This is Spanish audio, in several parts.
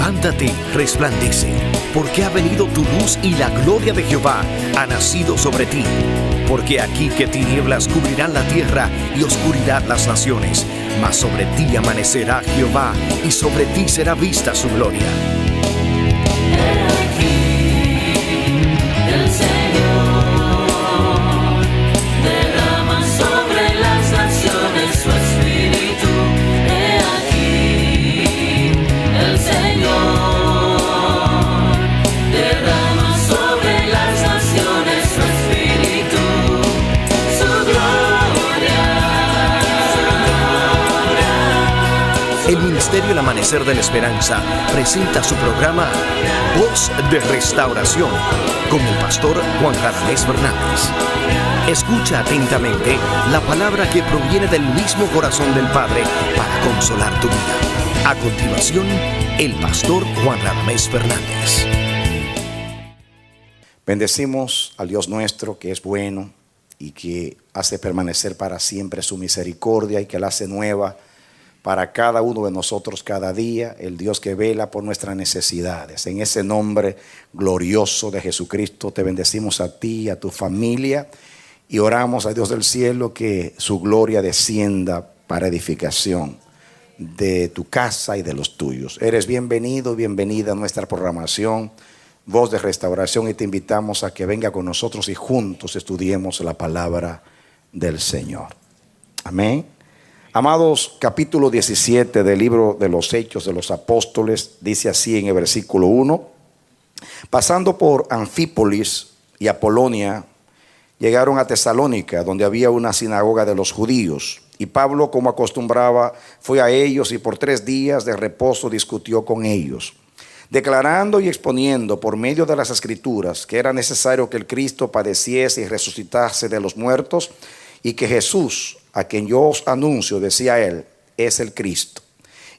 Levántate, resplandece, porque ha venido tu luz y la gloria de Jehová ha nacido sobre ti. Porque aquí que tinieblas cubrirán la tierra y oscuridad las naciones, mas sobre ti amanecerá Jehová y sobre ti será vista su gloria. El Ministerio El Amanecer de la Esperanza presenta su programa Voz de Restauración con el pastor Juan Radamés Fernández. Escucha atentamente la palabra que proviene del mismo corazón del Padre para consolar tu vida. A continuación, el pastor Juan Radamés Fernández. Bendecimos al Dios nuestro, que es bueno y que hace permanecer para siempre su misericordia y que la hace nueva para cada uno de nosotros cada día, el Dios que vela por nuestras necesidades. En ese nombre glorioso de Jesucristo te bendecimos a ti y a tu familia y oramos a Dios del cielo que su gloria descienda para edificación de tu casa y de los tuyos. Eres bienvenido y bienvenida a nuestra programación Voz de Restauración y te invitamos a que venga con nosotros y juntos estudiemos la palabra del Señor. Amén. Amados, capítulo 17 del libro de los Hechos de los Apóstoles dice así en el versículo 1: pasando por Anfípolis y Apolonia, llegaron a Tesalónica, donde había una sinagoga de los judíos. Y Pablo, como acostumbraba, fue a ellos y por 3 días de reposo discutió con ellos, declarando y exponiendo por medio de las Escrituras que era necesario que el Cristo padeciese y resucitase de los muertos, y que Jesús, a quien yo os anuncio, decía él, es el Cristo.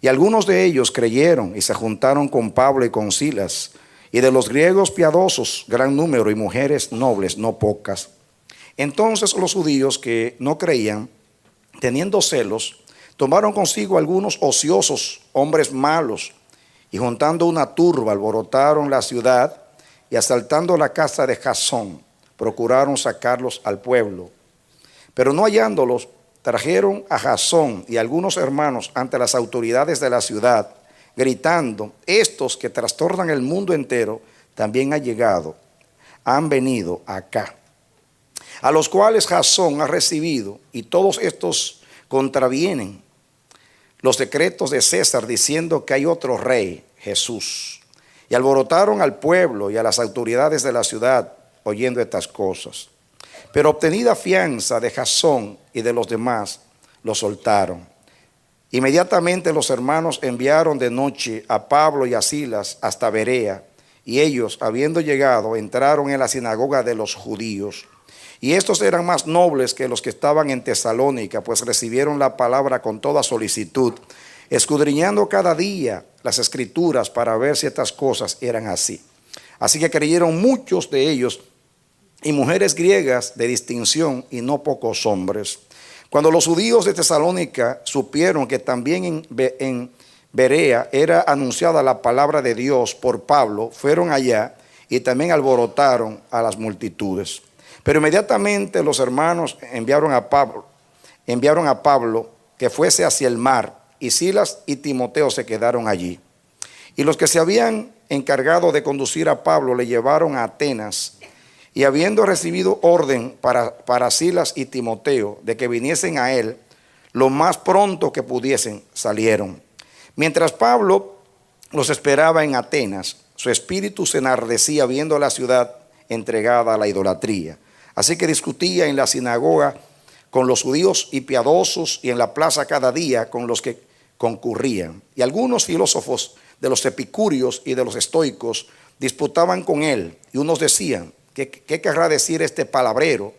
Y algunos de ellos creyeron y se juntaron con Pablo y con Silas, y de los griegos piadosos gran número y mujeres nobles no pocas. Entonces los judíos que no creían, teniendo celos, tomaron consigo algunos ociosos hombres malos, y juntando una turba alborotaron la ciudad, y asaltando la casa de Jasón, procuraron sacarlos al pueblo. Pero no hallándolos, trajeron a Jasón y algunos hermanos ante las autoridades de la ciudad, gritando: estos que trastornan el mundo entero también han venido acá. A los cuales Jasón ha recibido, y todos estos contravienen los decretos de César, diciendo que hay otro rey, Jesús. Y alborotaron al pueblo y a las autoridades de la ciudad oyendo estas cosas. Pero obtenida fianza de Jasón y de los demás, los soltaron. Inmediatamente los hermanos enviaron de noche a Pablo y a Silas hasta Berea, y ellos, habiendo llegado, entraron en la sinagoga de los judíos. Y estos eran más nobles que los que estaban en Tesalónica, pues recibieron la palabra con toda solicitud, escudriñando cada día las Escrituras para ver si estas cosas eran así. Así que creyeron muchos de ellos, y mujeres griegas de distinción, y no pocos hombres. Cuando los judíos de Tesalónica supieron que también en Berea era anunciada la palabra de Dios por Pablo, fueron allá y también alborotaron a las multitudes. Pero inmediatamente los hermanos enviaron a Pablo que fuese hacia el mar, y Silas y Timoteo se quedaron allí. Y los que se habían encargado de conducir a Pablo le llevaron a Atenas. Y habiendo recibido orden para Silas y Timoteo de que viniesen a él, lo más pronto que pudiesen, salieron. Mientras Pablo los esperaba en Atenas, su espíritu se enardecía viendo la ciudad entregada a la idolatría. Así que discutía en la sinagoga con los judíos y piadosos, y en la plaza cada día con los que concurrían. Y algunos filósofos de los epicúreos y de los estoicos disputaban con él, y unos decían: ¿qué querrá decir este palabrero?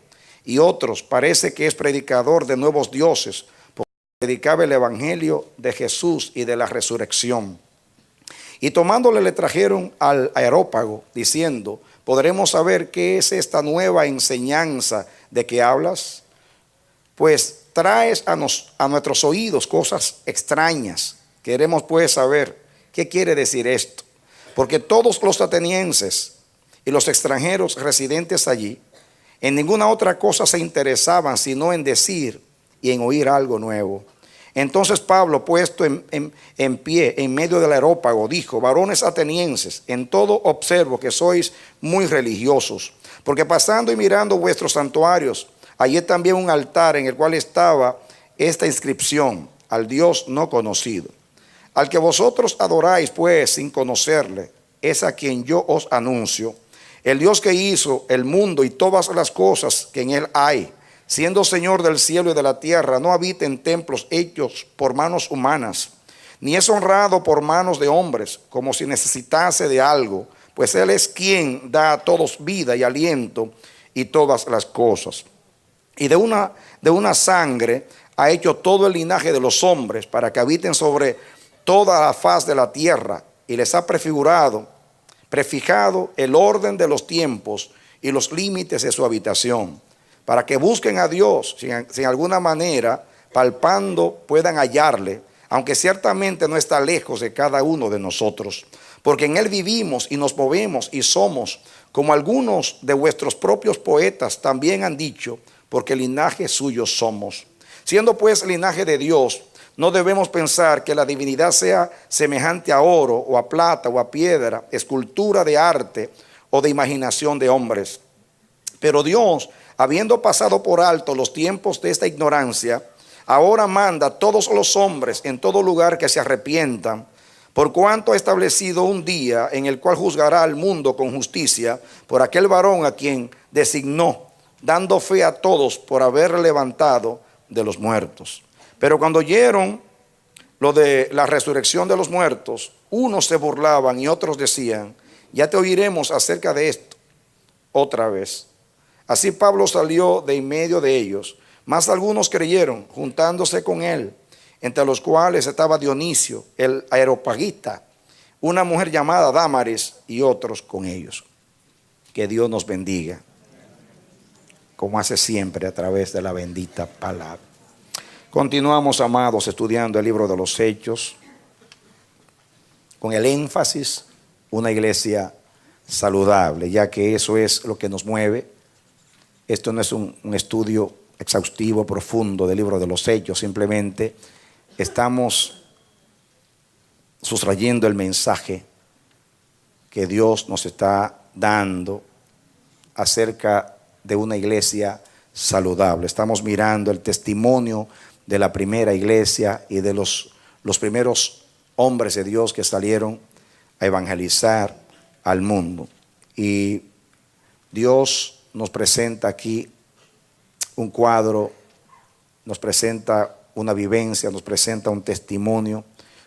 Y otros: parece que es predicador de nuevos dioses, porque predicaba el evangelio de Jesús y de la resurrección. Y tomándole le trajeron al Areópago, diciendo: ¿podremos saber qué es esta nueva enseñanza de que hablas? Pues traes a nuestros oídos cosas extrañas. Queremos pues saber ¿Qué quiere decir esto? Porque todos los atenienses y los extranjeros residentes allí en ninguna otra cosa se interesaban sino en decir y en oír algo nuevo. Entonces Pablo, puesto en pie en medio del areópago, dijo: varones atenienses, en todo observo que sois muy religiosos, porque pasando y mirando vuestros santuarios, hallé también un altar en el cual estaba esta inscripción: al Dios no conocido. Al que vosotros adoráis pues sin conocerle, es a quien yo os anuncio, el Dios que hizo el mundo y todas las cosas que en él hay, siendo Señor del cielo y de la tierra, no habita en templos hechos por manos humanas, ni es honrado por manos de hombres, como si necesitase de algo, pues Él es quien da a todos vida y aliento y todas las cosas. Y de una sangre ha hecho todo el linaje de los hombres, para que habiten sobre toda la faz de la tierra, y les ha prefijado el orden de los tiempos y los límites de su habitación, para que busquen a Dios, si en alguna manera, palpando, puedan hallarle, aunque ciertamente no está lejos de cada uno de nosotros, porque en él vivimos y nos movemos y somos, como algunos de vuestros propios poetas también han dicho, porque linaje suyo somos. Siendo pues linaje de Dios, no debemos pensar que la divinidad sea semejante a oro o a plata o a piedra, escultura de arte o de imaginación de hombres. Pero Dios, habiendo pasado por alto los tiempos de esta ignorancia, ahora manda a todos los hombres en todo lugar que se arrepientan, por cuanto ha establecido un día en el cual juzgará al mundo con justicia por aquel varón a quien designó, dando fe a todos por haber levantado de los muertos. Pero cuando oyeron lo de la resurrección de los muertos, unos se burlaban y otros decían: ya te oiremos acerca de esto otra vez. Así Pablo salió de en medio de ellos, mas algunos creyeron, juntándose con él, entre los cuales estaba Dionisio, el areopagita, una mujer llamada Dámaris, y otros con ellos. Que Dios nos bendiga, como hace siempre a través de la bendita palabra. Continuamos, amados, estudiando el libro de los Hechos, con el énfasis, una iglesia saludable, ya que eso es lo que nos mueve. Esto no es un estudio exhaustivo, profundo del libro de los Hechos, simplemente estamos sustrayendo el mensaje que Dios nos está dando acerca de una iglesia saludable. Estamos mirando el testimonio de la primera iglesia y de los primeros hombres de Dios que salieron a evangelizar al mundo. Y Dios nos presenta aquí un cuadro, nos presenta una vivencia, nos presenta un testimonio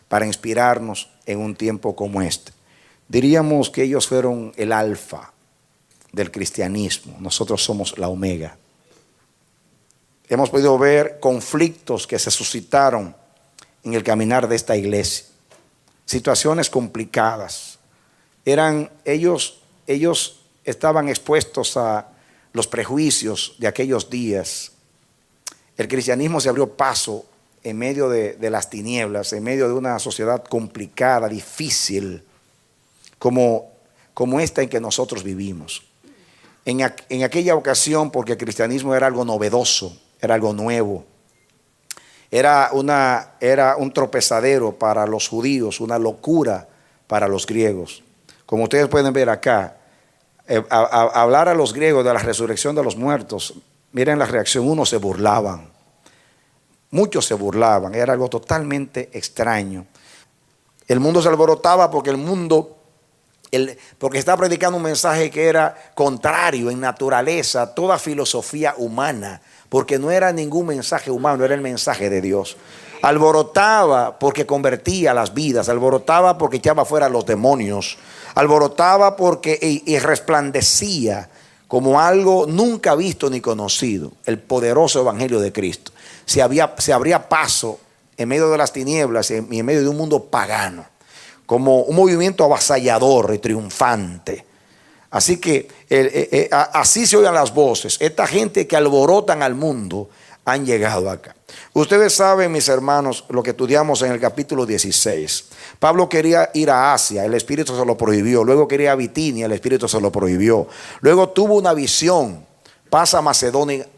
para inspirarnos en un tiempo como este. Diríamos que ellos fueron el alfa del cristianismo, nosotros somos la omega. Hemos podido ver conflictos que se suscitaron en el caminar de esta iglesia, situaciones complicadas. Ellos estaban expuestos a los prejuicios de aquellos días. El cristianismo se abrió paso en medio de las tinieblas, en medio de una sociedad complicada, difícil, como esta en que nosotros vivimos. En aquella ocasión, porque el cristianismo era algo novedoso, era algo nuevo, era un tropezadero para los judíos, una locura para los griegos. Como ustedes pueden ver acá, hablar a los griegos de la resurrección de los muertos, miren la reacción, unos se burlaban, muchos se burlaban, era algo totalmente extraño. El mundo se alborotaba porque porque estaba predicando un mensaje que era contrario en naturaleza a toda filosofía humana, porque no era ningún mensaje humano, era el mensaje de Dios. Alborotaba porque convertía las vidas, alborotaba porque echaba fuera a los demonios, alborotaba porque y resplandecía como algo nunca visto ni conocido, el poderoso evangelio de Cristo. Se abría paso en medio de las tinieblas y en medio de un mundo pagano, como un movimiento avasallador y triunfante. Así que así se oían las voces. Esta gente que alborotan al mundo han llegado acá. Ustedes saben, mis hermanos, lo que estudiamos en el capítulo 16. Pablo quería ir a Asia, el Espíritu se lo prohibió. Luego quería ir a Bitinia, el Espíritu se lo prohibió. Luego tuvo una visión: pasa a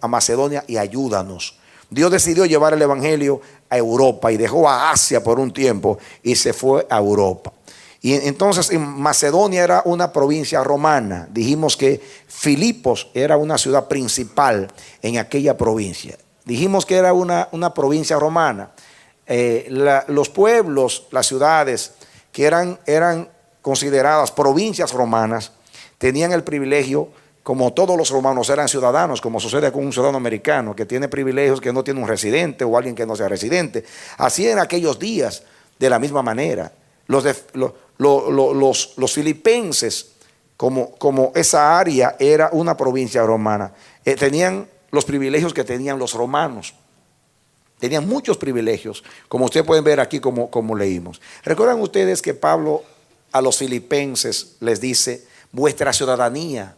Macedonia y ayúdanos. Dios decidió llevar el evangelio a Europa y dejó a Asia por un tiempo y se fue a Europa. Y entonces en Macedonia era una provincia romana. Dijimos que Filipos era una ciudad principal en aquella provincia. Dijimos que era una provincia romana. Los pueblos, las ciudades que eran consideradas provincias romanas, tenían el privilegio, como todos los romanos eran ciudadanos, como sucede con un ciudadano americano que tiene privilegios que no tiene un residente o alguien que no sea residente. Así en aquellos días, de la misma manera. Los filipenses, como esa área era una provincia romana, tenían los privilegios que tenían los romanos. Tenían muchos privilegios, como ustedes pueden ver aquí, como leímos. ¿Recuerdan ustedes que Pablo a los filipenses les dice: vuestra ciudadanía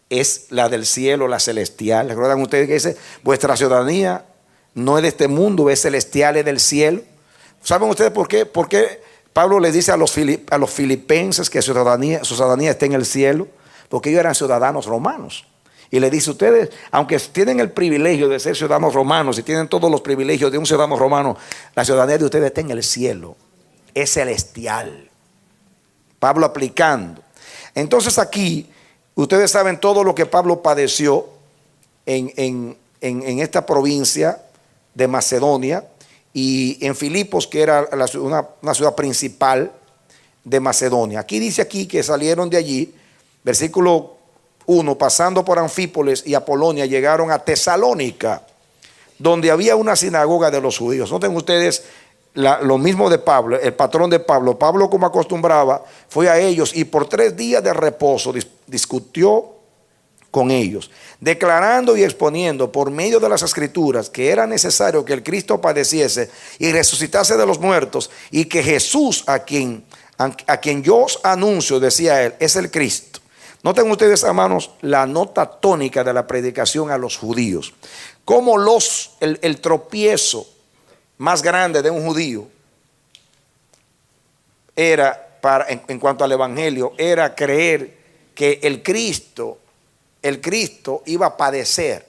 es la del cielo, la celestial? ¿Recuerdan ustedes que dice: vuestra ciudadanía no es de este mundo, es celestial, es del cielo? ¿Saben ustedes por qué? Porque Pablo les dice a los filipenses que su ciudadanía está en el cielo, porque ellos eran ciudadanos romanos. Y le dice: ustedes, aunque tienen el privilegio de ser ciudadanos romanos y tienen todos los privilegios de un ciudadano romano, la ciudadanía de ustedes está en el cielo, es celestial. Pablo aplicando. Entonces aquí, ustedes saben todo lo que Pablo padeció en esta provincia de Macedonia y en Filipos, que era una ciudad principal de Macedonia. Aquí dice que salieron de allí, versículo 1, pasando por Anfípolis y Apolonia, llegaron a Tesalónica, donde había una sinagoga de los judíos. Noten ustedes lo mismo de Pablo, el patrón de Pablo. Pablo, como acostumbraba, fue a ellos y por 3 días de reposo discutió con ellos, declarando y exponiendo por medio de las escrituras que era necesario que el Cristo padeciese y resucitase de los muertos, y que Jesús, a quien yo os anuncio, decía él, es el Cristo. Noten ustedes, hermanos, la nota tónica de la predicación a los judíos. Como el tropiezo más grande de un judío era, en cuanto al evangelio, era creer que el Cristo iba a padecer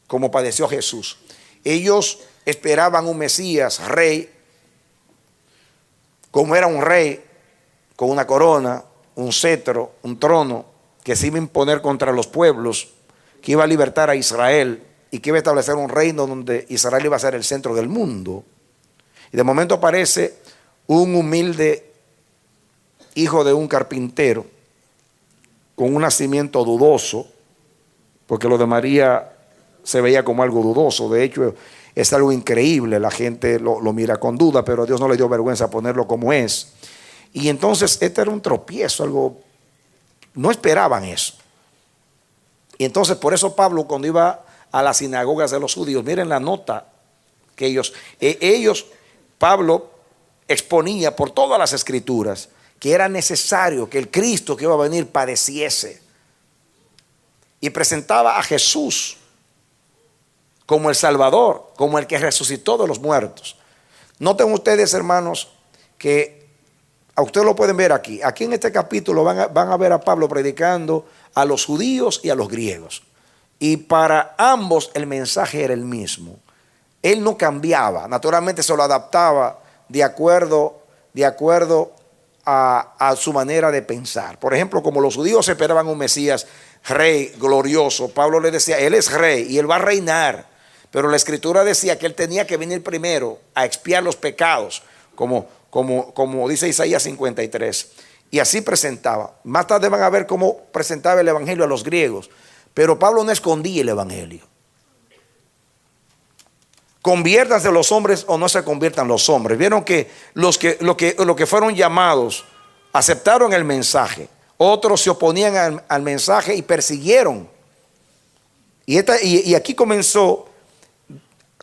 como padeció Jesús. Ellos esperaban un Mesías, rey, como era un rey, con una corona, un cetro, un trono, que se iba a imponer contra los pueblos, que iba a libertar a Israel y que iba a establecer un reino donde Israel iba a ser el centro del mundo. Y de momento aparece un humilde hijo de un carpintero con un nacimiento dudoso, porque lo de María se veía como algo dudoso. De hecho, es algo increíble, la gente lo mira con duda, pero Dios no le dio vergüenza ponerlo como es. Y entonces este era un tropiezo, algo, no esperaban eso. Y entonces por eso Pablo, cuando iba a las sinagogas de los judíos, miren la nota que Pablo exponía por todas las escrituras que era necesario que el Cristo que iba a venir padeciese, y presentaba a Jesús como el Salvador, como el que resucitó de los muertos. Noten ustedes, hermanos, que a ustedes lo pueden ver aquí en este capítulo van a ver a Pablo predicando a los judíos y a los griegos, y para ambos el mensaje era el mismo. Él no cambiaba, naturalmente se lo adaptaba de acuerdo a su manera de pensar. Por ejemplo, como los judíos esperaban un Mesías, rey glorioso, Pablo le decía: él es rey y él va a reinar, pero la escritura decía que él tenía que venir primero a expiar los pecados, como dice Isaías 53. Y así presentaba. Más tarde van a ver cómo presentaba el evangelio a los griegos, pero Pablo no escondía el evangelio. Conviértanse los hombres o no se conviertan los hombres. Vieron que los que fueron llamados aceptaron el mensaje. Otros se oponían al mensaje y persiguieron. Y aquí comenzó,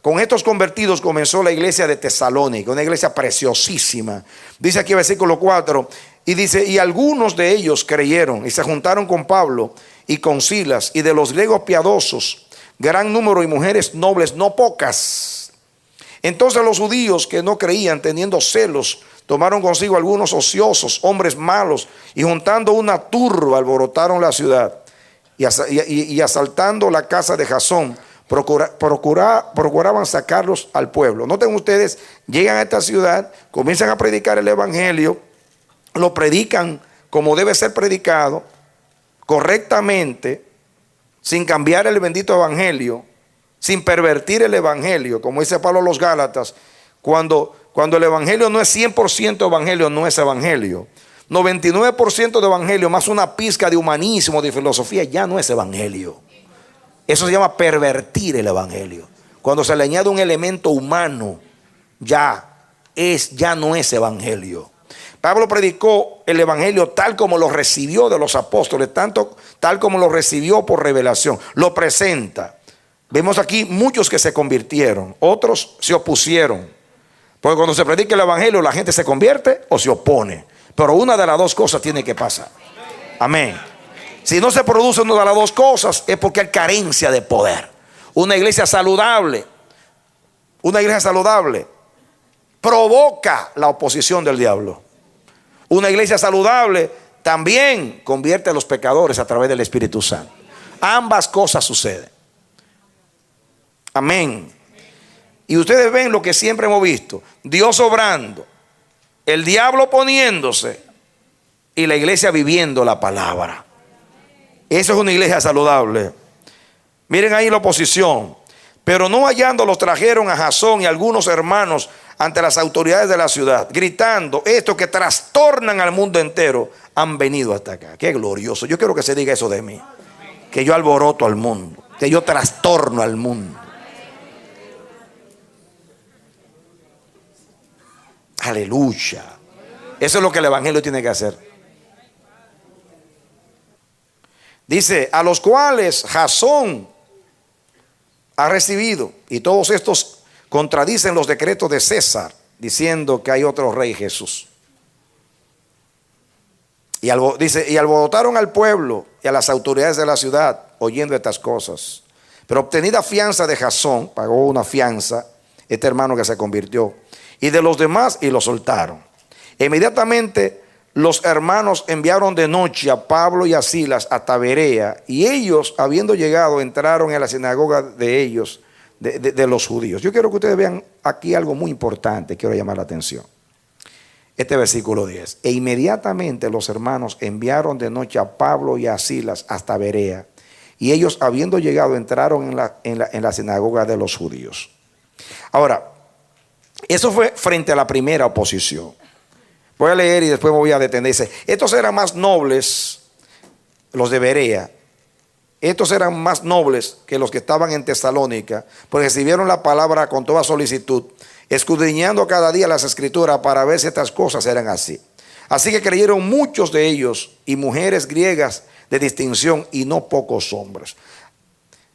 con estos convertidos comenzó la iglesia de Tesalónica, una iglesia preciosísima. Dice aquí versículo 4, y dice: y algunos de ellos creyeron y se juntaron con Pablo y con Silas, y de los griegos piadosos gran número y mujeres nobles, no pocas. Entonces los judíos que no creían, teniendo celos, tomaron consigo algunos ociosos, hombres malos, y juntando una turba, alborotaron la ciudad. Y asaltando la casa de Jasón, procuraban sacarlos al pueblo. Noten ustedes, llegan a esta ciudad, comienzan a predicar el evangelio, lo predican como debe ser predicado, correctamente, sin cambiar el bendito evangelio, sin pervertir el evangelio, como dice Pablo a los Gálatas, cuando el evangelio no es 100% evangelio, no es evangelio. 99% de evangelio más una pizca de humanismo, de filosofía, ya no es evangelio. Eso se llama pervertir el evangelio. Cuando se le añade un elemento humano, ya no es evangelio. Pablo predicó el evangelio tal como lo recibió de los apóstoles, tal como lo recibió por revelación. Lo presenta. Vemos aquí muchos que se convirtieron, otros se opusieron. Porque cuando se predica el evangelio, la gente se convierte o se opone. Pero una de las dos cosas tiene que pasar. Amén. Si no se produce una de las dos cosas, es porque hay carencia de poder. Una iglesia saludable provoca la oposición del diablo. Una iglesia saludable también convierte a los pecadores a través del Espíritu Santo. Ambas cosas suceden. Amén. Y ustedes ven lo que siempre hemos visto: Dios obrando, el diablo poniéndose y la iglesia viviendo la palabra. Eso es una iglesia saludable. Miren ahí la oposición. Pero no hallándolos, trajeron a Jasón y algunos hermanos ante las autoridades de la ciudad, gritando: estos que trastornan al mundo entero han venido hasta acá. Qué glorioso. Yo quiero que se diga eso de mí, que yo alboroto al mundo, que yo trastorno al mundo. Aleluya. Eso es lo que el evangelio tiene que hacer. Dice: a los cuales Jasón ha recibido, y todos estos contradicen los decretos de César, diciendo que hay otro rey, Jesús. Y alborotaron al pueblo y a las autoridades de la ciudad, oyendo estas cosas. Pero obtenida fianza de Jasón, pagó una fianza, este hermano que se convirtió, y de los demás, y lo soltaron. Inmediatamente los hermanos enviaron de noche a Pablo y a Silas hasta Berea, y ellos, habiendo llegado, entraron en la sinagoga de ellos, de los judíos. Yo quiero que ustedes vean aquí algo muy importante, quiero llamar la atención. Este versículo 10. E inmediatamente los hermanos enviaron de noche a Pablo y a Silas hasta Berea, y ellos, habiendo llegado, entraron en la sinagoga de los judíos. Ahora, eso fue frente a la primera oposición. Voy a leer y después me voy a detener. Dice: estos eran más nobles, los de Berea. Estos eran más nobles que los que estaban en Tesalónica, pues recibieron la palabra con toda solicitud, escudriñando cada día las escrituras para ver si estas cosas eran así. Así que creyeron muchos de ellos, y mujeres griegas de distinción, y no pocos hombres.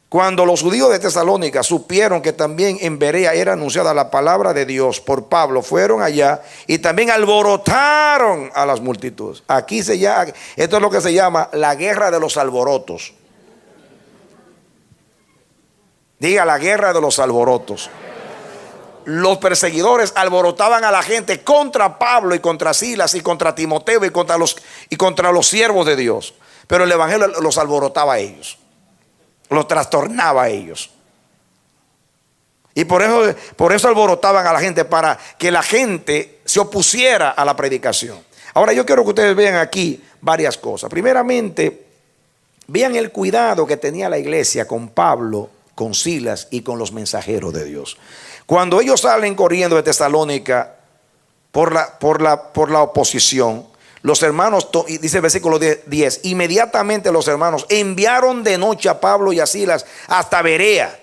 Cuando los judíos de Tesalónica supieron que también en Berea era anunciada la palabra de Dios por Pablo, fueron allá y también alborotaron a las multitudes. Esto es lo que se llama la guerra de los alborotos. Diga: la guerra de los alborotos. Los perseguidores alborotaban a la gente contra Pablo y contra Silas y contra Timoteo y contra los siervos de Dios. Pero el evangelio los alborotaba a ellos, los trastornaba a ellos. Y por eso alborotaban a la gente, para que la gente se opusiera a la predicación. Ahora yo quiero que ustedes vean aquí varias cosas. Primeramente, vean el cuidado que tenía la iglesia con Pablo, con Silas y con los mensajeros de Dios. Cuando ellos salen corriendo de Tesalónica por la oposición, los hermanos, dice el versículo 10, inmediatamente los hermanos enviaron de noche a Pablo y a Silas hasta Berea.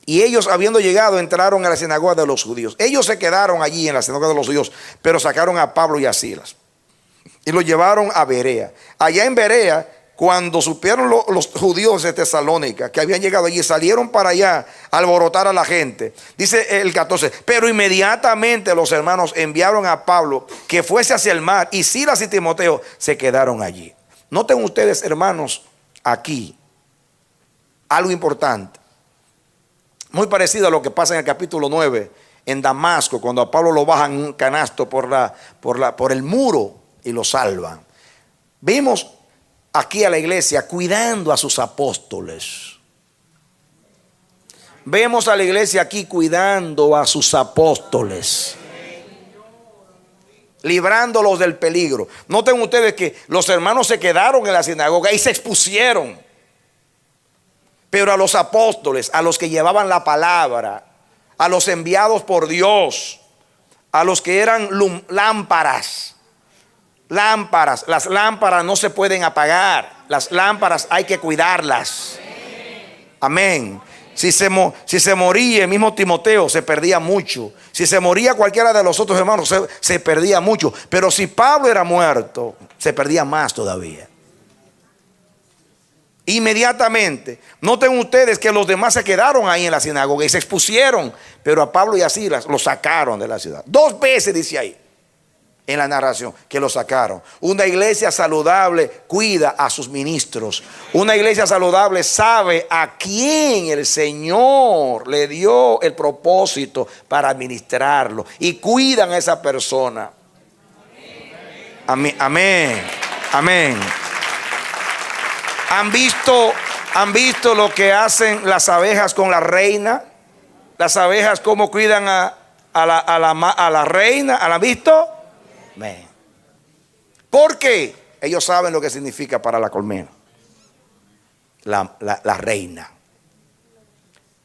Y ellos, habiendo llegado, entraron a la sinagoga de los judíos. Ellos se quedaron allí en la sinagoga de los judíos, pero sacaron a Pablo y a Silas y lo llevaron a Berea. Allá en Berea, cuando supieron los judíos de Tesalónica que habían llegado allí, salieron para allá a alborotar a la gente. Dice el 14: pero inmediatamente los hermanos enviaron a Pablo que fuese hacia el mar, y Silas y Timoteo se quedaron allí. Noten ustedes, hermanos, aquí algo importante. Muy parecido a lo que pasa en el capítulo 9 en Damasco, cuando a Pablo lo bajan en un canasto por el muro y lo salvan. Vimos aquí a la iglesia cuidando a sus apóstoles. Vemos a la iglesia aquí cuidando a sus apóstoles, librándolos del peligro. Noten ustedes que los hermanos se quedaron en la sinagoga y se expusieron. Pero a los apóstoles, a los que llevaban la palabra, a los enviados por Dios, a los que eran lámparas, las lámparas no se pueden apagar, las lámparas hay que cuidarlas. Amén. Si se moría el mismo Timoteo, se perdía mucho. Si se moría cualquiera de los otros hermanos, se perdía mucho. Pero si Pablo era muerto, se perdía más todavía. Inmediatamente. Noten ustedes que los demás se quedaron ahí en la sinagoga y se expusieron. Pero a Pablo y a Silas los sacaron de la ciudad. 2 veces dice ahí en la narración que lo sacaron. Una iglesia saludable cuida a sus ministros. Una iglesia saludable sabe a quién el Señor le dio el propósito para administrarlo y cuidan a esa persona. Amén. Amén. Amén. ¿Han visto lo que hacen las abejas con la reina? Las abejas cómo cuidan a la reina. ¿Han visto? Amén. ¿Por qué? Ellos saben lo que significa para la colmena la reina.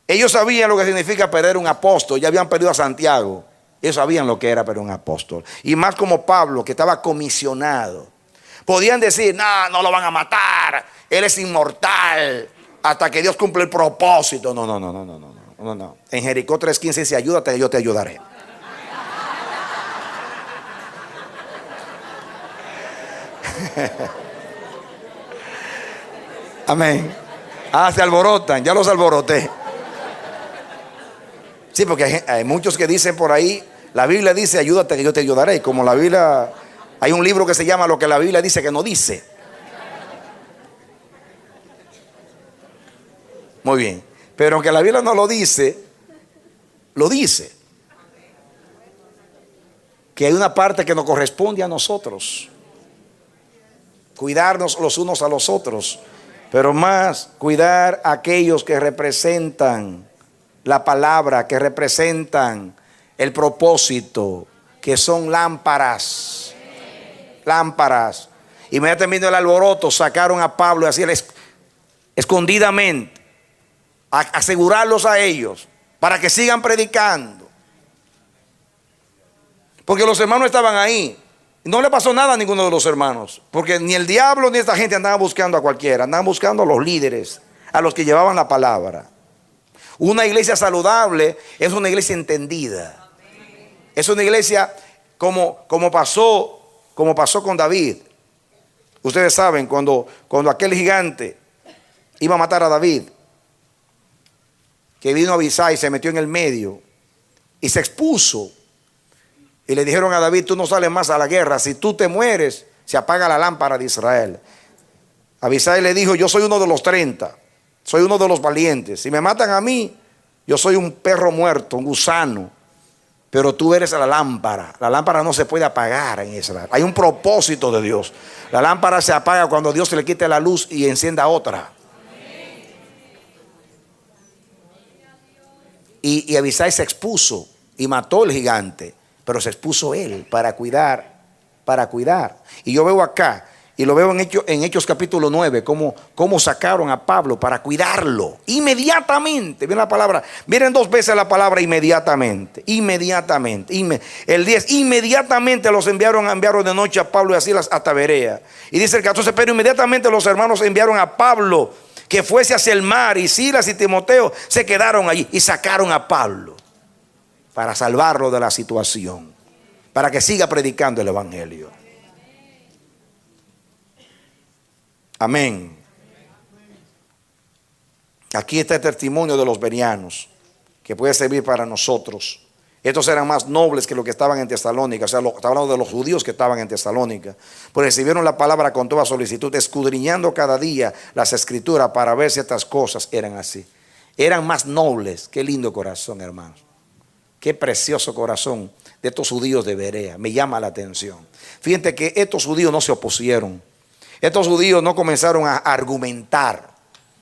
Ellos sabían lo que significa perder un apóstol. Ya habían perdido a Santiago. Ellos sabían lo que era perder un apóstol. Y más como Pablo, que estaba comisionado. Podían decir, no lo van a matar. Él es inmortal hasta que Dios cumple el propósito. No. En Jericó 3:15 dice, ayúdate, yo te ayudaré. Amén. Se alborotan, ya los alboroté. Sí, porque hay muchos que dicen por ahí, la Biblia dice, ayúdate que yo te ayudaré. Y como la Biblia, hay un libro que se llama Lo que la Biblia dice que no dice. Muy bien. Pero aunque la Biblia no lo dice, lo dice. Que hay una parte que nos corresponde a nosotros. Cuidarnos los unos a los otros. Pero más cuidar a aquellos que representan la palabra, que representan el propósito, que son lámparas. Lámparas. Inmediatamente el alboroto sacaron a Pablo y así escondidamente. Asegurarlos a ellos para que sigan predicando, porque los hermanos estaban ahí. No le pasó nada a ninguno de los hermanos, porque ni el diablo ni esta gente andaban buscando a cualquiera, andaban buscando a los líderes, a los que llevaban la palabra. Una iglesia saludable es una iglesia entendida, es una iglesia como pasó con David. Ustedes saben cuando aquel gigante iba a matar a David, que vino Abisai y se metió en el medio y se expuso. Y le dijeron a David, tú no sales más a la guerra. Si tú te mueres, se apaga la lámpara de Israel. Abisai le dijo, yo soy uno de los 30. Soy uno de los valientes. Si me matan a mí, yo soy un perro muerto, un gusano. Pero tú eres la lámpara. La lámpara no se puede apagar en Israel. Hay un propósito de Dios. La lámpara se apaga cuando Dios le quite la luz y encienda otra. Y Abisai se expuso y mató al gigante, pero se expuso él para cuidar. Y yo veo acá, y lo veo en Hechos capítulo 9, cómo sacaron a Pablo para cuidarlo. Inmediatamente, miren la palabra, miren 2 veces la palabra inmediatamente. El 10, inmediatamente los enviaron de noche a Pablo y a Silas hasta Berea. Y dice el 14, pero inmediatamente los hermanos enviaron a Pablo que fuese hacia el mar, y Silas y Timoteo se quedaron allí y sacaron a Pablo para salvarlo de la situación, para que siga predicando el evangelio. Amén. Aquí está el testimonio de los bereanos que puede servir para nosotros Estos eran más nobles que los que estaban en Tesalónica. O sea, está hablando de los judíos que estaban en Tesalónica. Pues recibieron la palabra con toda solicitud, escudriñando cada día las escrituras para ver si estas cosas eran así. Eran más nobles. Qué lindo corazón, hermanos. Qué precioso corazón de estos judíos de Berea. Me llama la atención. Fíjense que estos judíos no se opusieron. Estos judíos no comenzaron a argumentar.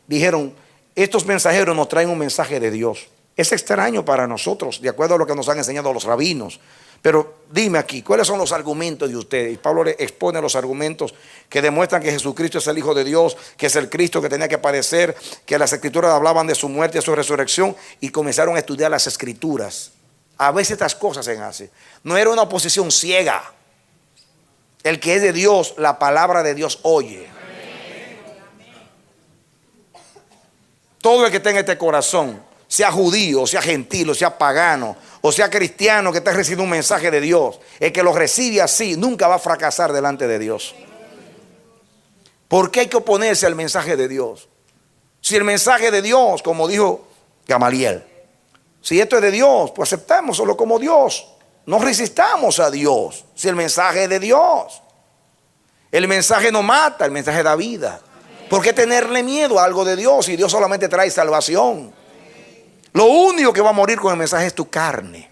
Dijeron, estos mensajeros nos traen un mensaje de Dios. Es extraño para nosotros, de acuerdo a lo que nos han enseñado los rabinos. Pero dime aquí, ¿cuáles son los argumentos de ustedes? Y Pablo le expone los argumentos que demuestran que Jesucristo es el Hijo de Dios, que es el Cristo que tenía que padecer, que las Escrituras hablaban de su muerte y de su resurrección, y comenzaron a estudiar las Escrituras. A veces estas cosas se hacen. No era una oposición ciega. El que es de Dios, la palabra de Dios oye. Todo el que tenga este corazón, sea judío, o sea gentil, o sea pagano, o sea cristiano que está recibiendo un mensaje de Dios, el que lo recibe así nunca va a fracasar delante de Dios. ¿Por qué hay que oponerse al mensaje de Dios? Si el mensaje de Dios, como dijo Gamaliel, si esto es de Dios, pues aceptémoslo como Dios. No resistamos a Dios. Si el mensaje es de Dios, el mensaje no mata, el mensaje da vida. ¿Por qué tenerle miedo a algo de Dios si Dios solamente trae salvación? Lo único que va a morir con el mensaje es tu carne.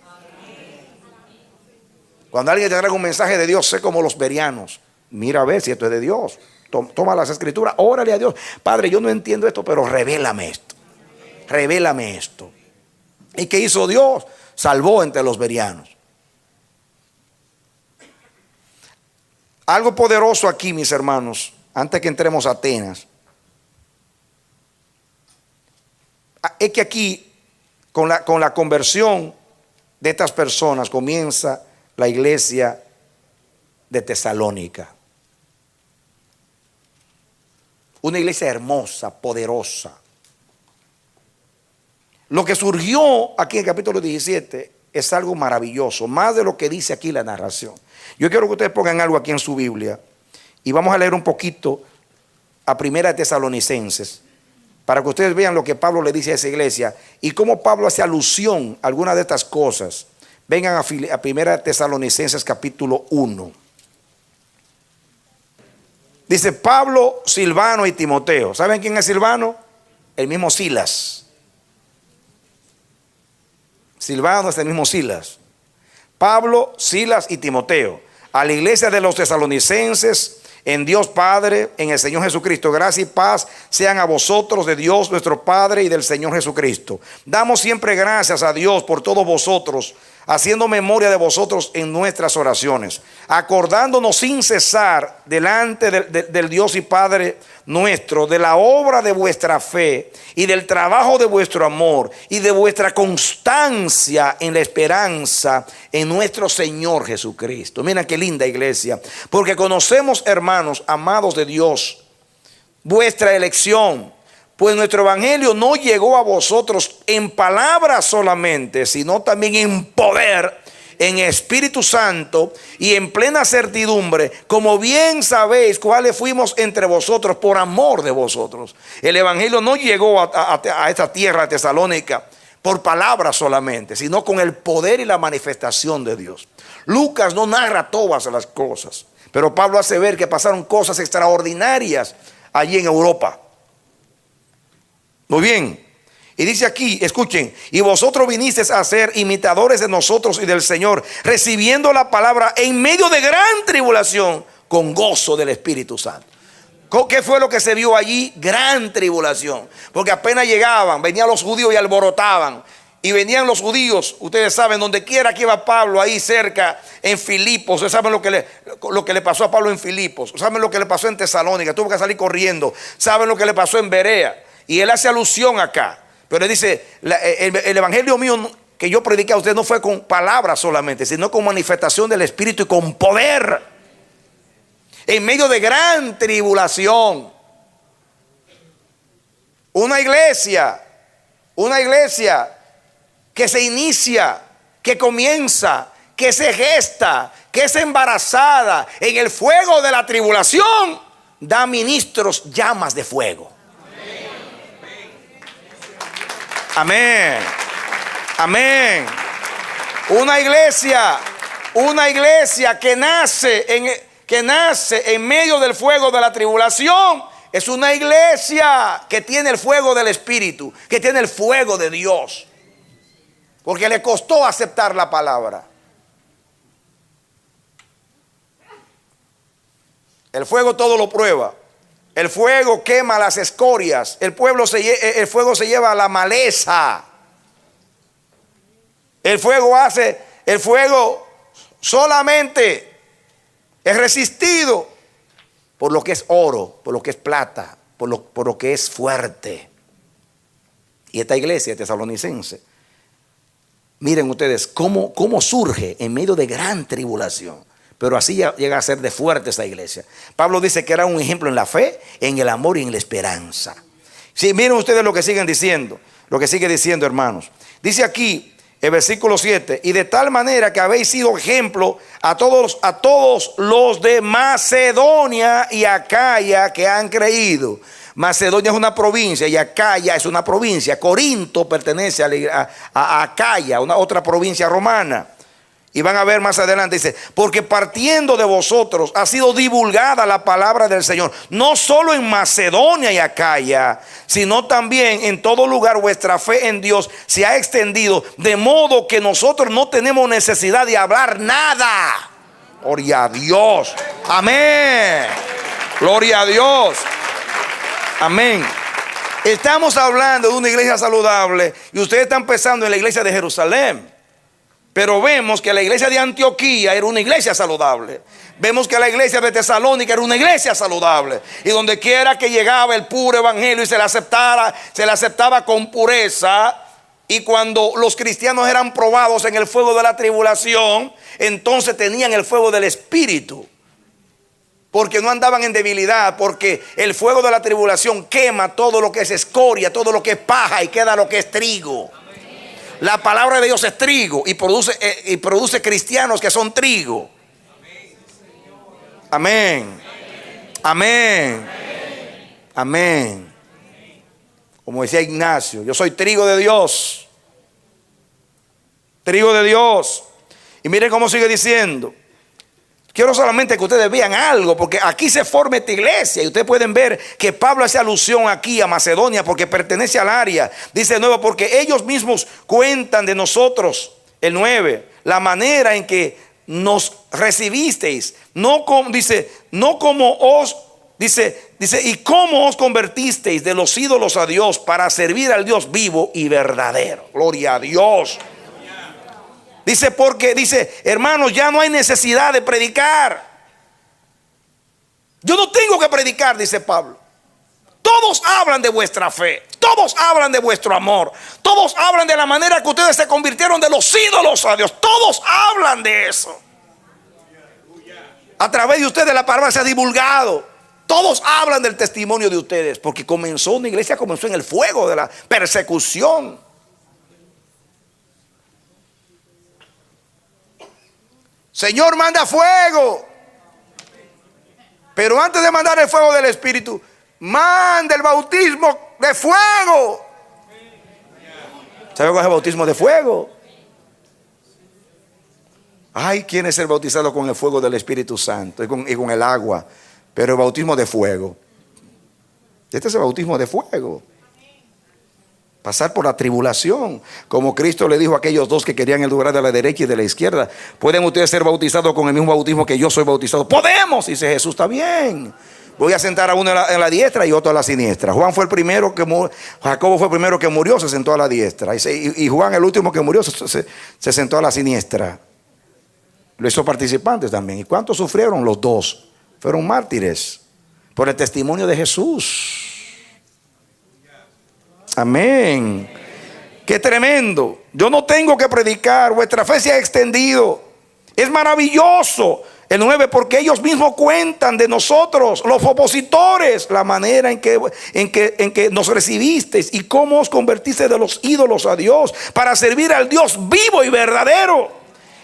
Cuando alguien te trae un mensaje de Dios, sé como los bereanos. Mira a ver si esto es de Dios. Toma las escrituras, órale a Dios. Padre, yo no entiendo esto, pero revélame esto. Revélame esto. ¿Y qué hizo Dios? Salvó entre los bereanos. Algo poderoso aquí, mis hermanos, antes que entremos a Atenas, es que aquí, con la conversión de estas personas, comienza la iglesia de Tesalónica. Una iglesia hermosa, poderosa. Lo que surgió aquí en el capítulo 17 es algo maravilloso, más de lo que dice aquí la narración. Yo quiero que ustedes pongan algo aquí en su Biblia y vamos a leer un poquito a Primera de Tesalonicenses para que ustedes vean lo que Pablo le dice a esa iglesia y cómo Pablo hace alusión a algunas de estas cosas. Vengan a Primera de Tesalonicenses capítulo 1. Dice Pablo, Silvano y Timoteo. ¿Saben quién es Silvano? El mismo Silas. Silvano es el mismo Silas. Pablo, Silas y Timoteo. A la iglesia de los tesalonicenses, en Dios Padre, en el Señor Jesucristo. Gracia y paz sean a vosotros de Dios nuestro Padre y del Señor Jesucristo. Damos siempre gracias a Dios por todos vosotros, haciendo memoria de vosotros en nuestras oraciones, acordándonos sin cesar delante del Dios y Padre nuestro, de la obra de vuestra fe y del trabajo de vuestro amor y de vuestra constancia en la esperanza en nuestro Señor Jesucristo. Miren qué linda iglesia, porque conocemos, hermanos amados de Dios, vuestra elección. Pues nuestro evangelio no llegó a vosotros en palabras solamente, sino también en poder, en Espíritu Santo y en plena certidumbre, como bien sabéis cuáles fuimos entre vosotros por amor de vosotros. El evangelio no llegó a esta tierra, a Tesalónica, por palabras solamente, sino con el poder y la manifestación de Dios. Lucas no narra todas las cosas, pero Pablo hace ver que pasaron cosas extraordinarias allí en Europa. Muy bien, y dice aquí, escuchen, y vosotros vinisteis a ser imitadores de nosotros y del Señor, recibiendo la palabra en medio de gran tribulación, con gozo del Espíritu Santo. ¿Qué fue lo que se vio allí? Gran tribulación, porque apenas llegaban, venían los judíos y alborotaban, y venían los judíos, ustedes saben, donde quiera que iba Pablo, ahí cerca, en Filipos, ustedes saben lo que le pasó a Pablo en Filipos, saben lo que le pasó en Tesalónica, tuvo que salir corriendo, saben lo que le pasó en Berea. Y él hace alusión acá, pero él dice, el evangelio mío que yo prediqué a ustedes no fue con palabras solamente, sino con manifestación del Espíritu y con poder, en medio de gran tribulación. Una iglesia que se inicia, que comienza, que se gesta, que es embarazada en el fuego de la tribulación, da ministros llamas de fuego. Amén. Amén. Una iglesia que nace en medio del fuego de la tribulación es una iglesia que tiene el fuego del Espíritu, que tiene el fuego de Dios, porque le costó aceptar la palabra. El fuego todo lo prueba. El fuego quema las escorias. El fuego se lleva la maleza. El fuego solamente es resistido por lo que es oro, por lo que es plata, por lo que es fuerte. Y esta iglesia tesalonicense, miren ustedes cómo surge en medio de gran tribulación. Pero así llega a ser de fuerte esta iglesia. Pablo dice que era un ejemplo en la fe, en el amor y en la esperanza. Sí, miren ustedes lo que siguen diciendo. Lo que sigue diciendo, hermanos. Dice aquí, el versículo 7. Y de tal manera que habéis sido ejemplo a todos los de Macedonia y Acaya que han creído. Macedonia es una provincia y Acaya es una provincia. Corinto pertenece a Acaya, una otra provincia romana. Y van a ver más adelante, dice, porque partiendo de vosotros ha sido divulgada la palabra del Señor, no solo en Macedonia y Acaya, sino también en todo lugar vuestra fe en Dios se ha extendido, de modo que nosotros no tenemos necesidad de hablar nada. Gloria a Dios. Amén. Gloria a Dios. Amén. Estamos hablando de una iglesia saludable y ustedes están pensando en la iglesia de Jerusalén. Pero vemos que la iglesia de Antioquía era una iglesia saludable. Vemos que la iglesia de Tesalónica era una iglesia saludable. Y donde quiera que llegaba el puro evangelio y se le aceptaba con pureza. Y cuando los cristianos eran probados en el fuego de la tribulación, entonces tenían el fuego del Espíritu. Porque no andaban en debilidad, porque el fuego de la tribulación quema todo lo que es escoria, todo lo que es paja y queda lo que es trigo. La palabra de Dios es trigo y produce cristianos que son trigo. Amén. Amén. Amén. Como decía Ignacio, yo soy trigo de Dios. Trigo de Dios. Y miren cómo sigue diciendo. Quiero solamente que ustedes vean algo, porque aquí se forma esta iglesia y ustedes pueden ver que Pablo hace alusión aquí a Macedonia porque pertenece al área. Dice de nuevo, porque ellos mismos cuentan de nosotros, el 9, la manera en que nos recibisteis, y cómo os convertisteis de los ídolos a Dios para servir al Dios vivo y verdadero. Gloria a Dios. Dice, hermanos, ya no hay necesidad de predicar. Yo no tengo que predicar, dice Pablo. Todos hablan de vuestra fe, todos hablan de vuestro amor, todos hablan de la manera que ustedes se convirtieron de los ídolos a Dios. Todos hablan de eso. A través de ustedes la palabra se ha divulgado. Todos hablan del testimonio de ustedes, porque una iglesia comenzó en el fuego de la persecución. Señor, manda fuego. Pero antes de mandar el fuego del Espíritu, manda el bautismo de fuego. ¿Sabe cuál es el bautismo de fuego? Hay quienes ser bautizados con el fuego del Espíritu Santo y con el agua, pero el bautismo de fuego. Este es el bautismo de fuego. Pasar por la tribulación, como Cristo le dijo a aquellos dos que querían el lugar de la derecha y de la izquierda. ¿Pueden ustedes ser bautizados con el mismo bautismo que yo soy bautizado? Podemos, dice Jesús, está bien. Voy a sentar a uno en la diestra y otro a la siniestra. Jacobo fue el primero que murió, se sentó a la diestra. Y Juan, el último que murió, se sentó a la siniestra. Lo hizo participantes también. ¿Y cuántos sufrieron? Los dos. Fueron mártires por el testimonio de Jesús. Amén. Qué tremendo. Yo no tengo que predicar. Vuestra fe se ha extendido. Es maravilloso. El 9, porque ellos mismos cuentan de nosotros, los opositores, la manera en que nos recibisteis y cómo os convertiste de los ídolos a Dios para servir al Dios vivo y verdadero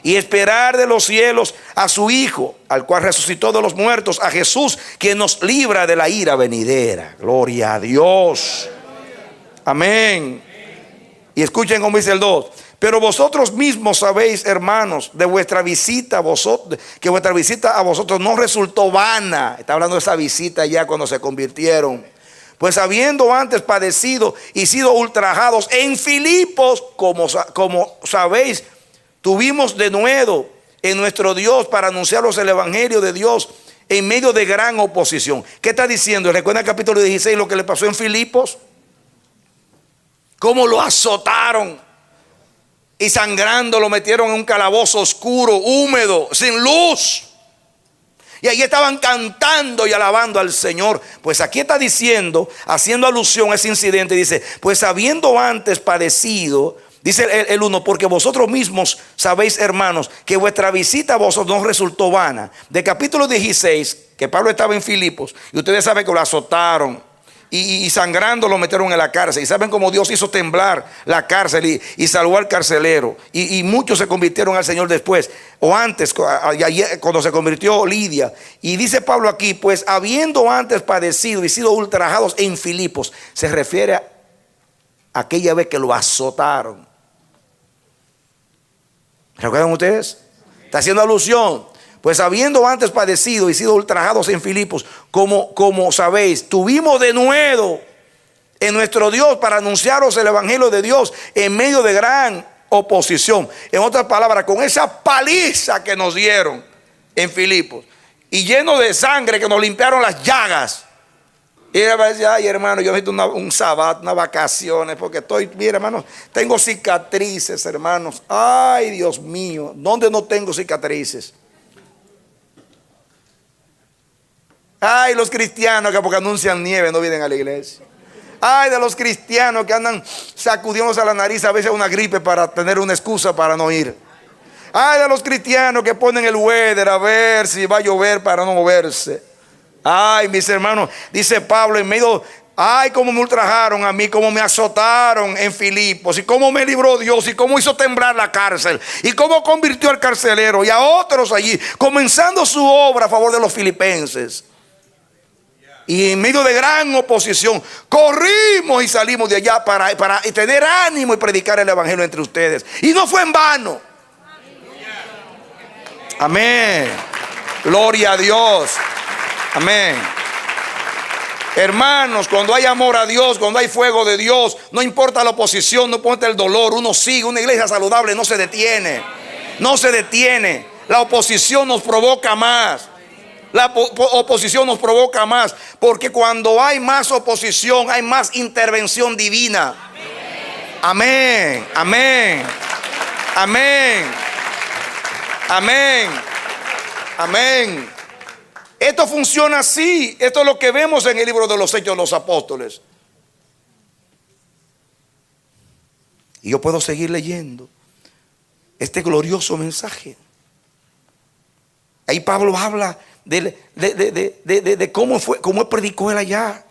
y esperar de los cielos a su Hijo, al cual resucitó de los muertos, a Jesús, quien nos libra de la ira venidera. Gloria a Dios. Amén. Y escuchen cómo dice el 2. Pero vosotros mismos sabéis, hermanos, de vuestra visita a vosotros, que vuestra visita a vosotros no resultó vana. Está hablando de esa visita ya cuando se convirtieron. Pues habiendo antes padecido y sido ultrajados en Filipos, como sabéis, tuvimos denuedo en nuestro Dios para anunciaros el evangelio de Dios en medio de gran oposición. ¿Qué está diciendo? ¿Recuerdan el capítulo 16 lo que le pasó en Filipos? Cómo lo azotaron y sangrando lo metieron en un calabozo oscuro, húmedo, sin luz. Y allí estaban cantando y alabando al Señor. Pues aquí está diciendo, haciendo alusión a ese incidente, dice: pues habiendo antes padecido, dice el 1, porque vosotros mismos sabéis, hermanos, que vuestra visita a vosotros no resultó vana. De capítulo 16, que Pablo estaba en Filipos, y ustedes saben que lo azotaron y sangrando lo metieron en la cárcel. Y saben cómo Dios hizo temblar la cárcel y salvó al carcelero. Y muchos se convirtieron al Señor después, o antes, cuando se convirtió Lidia. Y dice Pablo aquí: pues habiendo antes padecido y sido ultrajados en Filipos. Se refiere a aquella vez que lo azotaron. ¿Recuerdan ustedes? Está haciendo alusión. Pues habiendo antes padecido y sido ultrajados en Filipos, como sabéis, tuvimos denuedo en nuestro Dios para anunciaros el evangelio de Dios en medio de gran oposición. En otras palabras, con esa paliza que nos dieron en Filipos y lleno de sangre que nos limpiaron las llagas. Y ella va a decir: ay, hermano, yo necesito un sabat, unas vacaciones, porque mira, hermano, tengo cicatrices, hermanos. Ay, Dios mío, ¿dónde no tengo cicatrices? Ay, los cristianos que porque anuncian nieve no vienen a la iglesia. Ay, de los cristianos que andan sacudiéndose a la nariz a veces una gripe para tener una excusa para no ir. Ay, de los cristianos que ponen el weather a ver si va a llover para no moverse. Ay, mis hermanos, dice Pablo en medio: ay, cómo me ultrajaron a mí, cómo me azotaron en Filipos, y cómo me libró Dios, y cómo hizo temblar la cárcel, y cómo convirtió al carcelero y a otros allí, comenzando su obra a favor de los filipenses. Y en medio de gran oposición, corrimos y salimos de allá para tener ánimo y predicar el evangelio entre ustedes. Y no fue en vano. Amén. Gloria a Dios. Amén. Hermanos, cuando hay amor a Dios, cuando hay fuego de Dios, no importa la oposición, no importa el dolor, uno sigue. Una iglesia saludable no se detiene. No se detiene. La oposición nos provoca más. La oposición nos provoca más, porque cuando hay más oposición hay más intervención divina. Amén, amén, amén, amén, amén. Esto funciona así. Esto es lo que vemos en el libro de los Hechos de los Apóstoles. Y yo puedo seguir leyendo este glorioso mensaje. Ahí Pablo habla de cómo predicó él allá.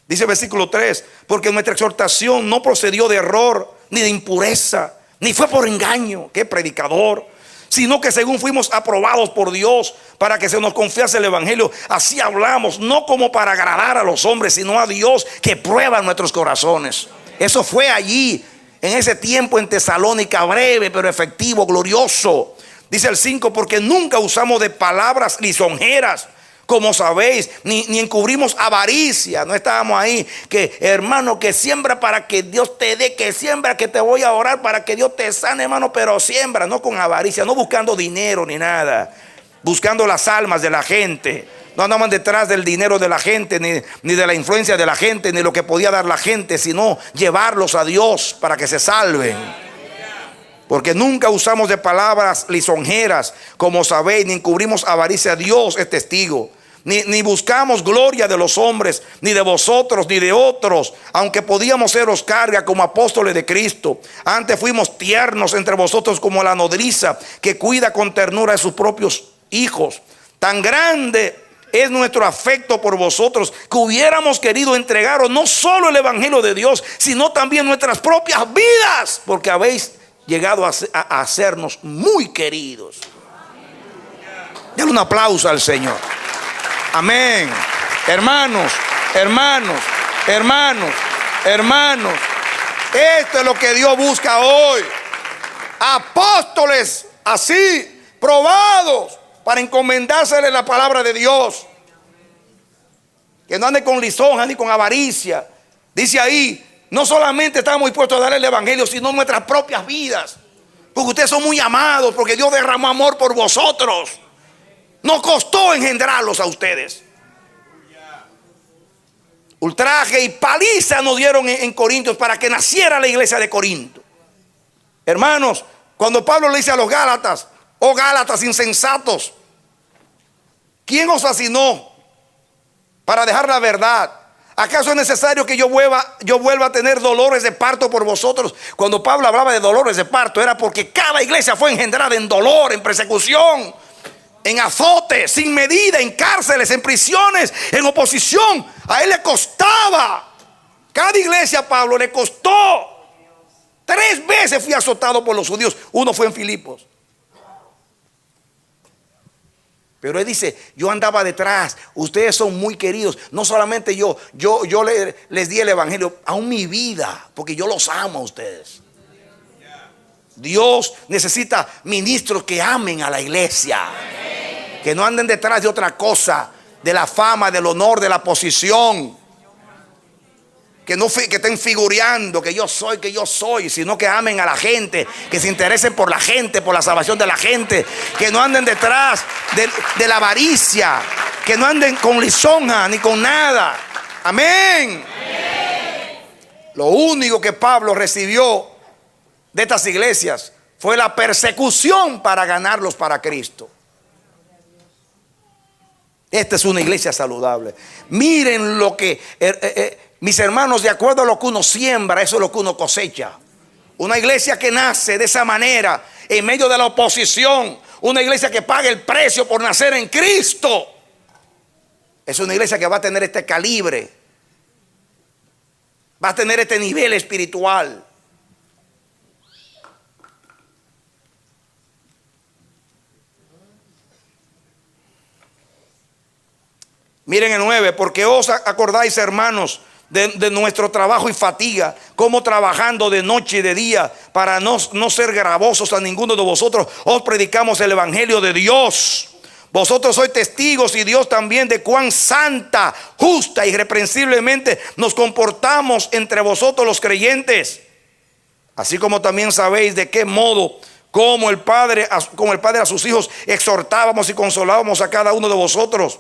Dice el versículo 3: porque nuestra exhortación no procedió de error, ni de impureza, ni fue por engaño, qué predicador, sino que según fuimos aprobados por Dios para que se nos confiase el evangelio, así hablamos, no como para agradar a los hombres, sino a Dios que prueba nuestros corazones. Eso fue allí, en ese tiempo en Tesalónica, breve pero efectivo, glorioso. Dice el 5: porque nunca usamos de palabras lisonjeras, como sabéis, ni encubrimos avaricia. No estábamos ahí que, hermano, que siembra para que Dios te dé, que siembra que te voy a orar para que Dios te sane, hermano, pero siembra, no con avaricia, no buscando dinero ni nada, buscando las almas de la gente. No andaban detrás del dinero de la gente, ni de la influencia de la gente, ni lo que podía dar la gente, sino llevarlos a Dios para que se salven. Porque nunca usamos de palabras lisonjeras, como sabéis, ni encubrimos avaricia. Dios es testigo. Ni buscamos gloria de los hombres, ni de vosotros, ni de otros, aunque podíamos seros carga como apóstoles de Cristo. Antes fuimos tiernos entre vosotros como la nodriza que cuida con ternura de sus propios hijos. Tan grande es nuestro afecto por vosotros que hubiéramos querido entregaros no solo el evangelio de Dios, sino también nuestras propias vidas, porque habéis llegado a hacernos muy queridos. Dale un aplauso al Señor. Amén. Hermanos, hermanos, hermanos, hermanos, esto es lo que Dios busca hoy. apóstoles así, probados, para encomendársele la palabra de Dios. Que no anden con lisonja ni con avaricia. Dice ahí, no solamente estamos dispuestos a darle el evangelio, sino nuestras propias vidas. Porque ustedes son muy amados, porque Dios derramó amor por vosotros. No costó engendrarlos a ustedes. Ultraje y paliza nos dieron en Corintios para que naciera la iglesia de Corinto. Hermanos, cuando Pablo le dice a los Gálatas, oh Gálatas insensatos, ¿quién os fascinó para dejar la verdad? ¿Acaso es necesario que yo vuelva a tener dolores de parto por vosotros? Cuando Pablo hablaba de dolores de parto, era porque cada iglesia fue engendrada en dolor, en persecución, en azotes, sin medida, en cárceles, en prisiones, en oposición. A él le costaba. Cada iglesia a Pablo le costó. 3 veces fui azotado por los judíos. Uno fue en Filipos. Pero él dice, yo andaba detrás, ustedes son muy queridos. No solamente yo les di el evangelio, aún mi vida, porque yo los amo a ustedes. Dios necesita ministros que amen a la iglesia, que no anden detrás de otra cosa, de la fama, del honor, de la posición. Que estén figureando que yo soy, sino que amen a la gente, que se interesen por la gente, por la salvación de la gente, que no anden detrás de la avaricia, que no anden con lisonja ni con nada. Amén. Lo único que Pablo recibió de estas iglesias fue la persecución para ganarlos para Cristo. Esta es una iglesia saludable. Miren lo que mis hermanos, de acuerdo a lo que uno siembra, eso es lo que uno cosecha. Una iglesia que nace de esa manera, en medio de la oposición. Una iglesia que paga el precio por nacer en Cristo. Es una iglesia que va a tener este calibre. Va a tener este nivel espiritual. Miren el 9, porque os acordáis, hermanos, de nuestro trabajo y fatiga, como trabajando de noche y de día, para no ser gravosos a ninguno de vosotros, os predicamos el evangelio de Dios. Vosotros sois testigos, y Dios también, de cuán santa, justa y irreprensiblemente nos comportamos entre vosotros los creyentes. Así como también sabéis de qué modo, como el Padre a sus hijos, exhortábamos y consolábamos a cada uno de vosotros.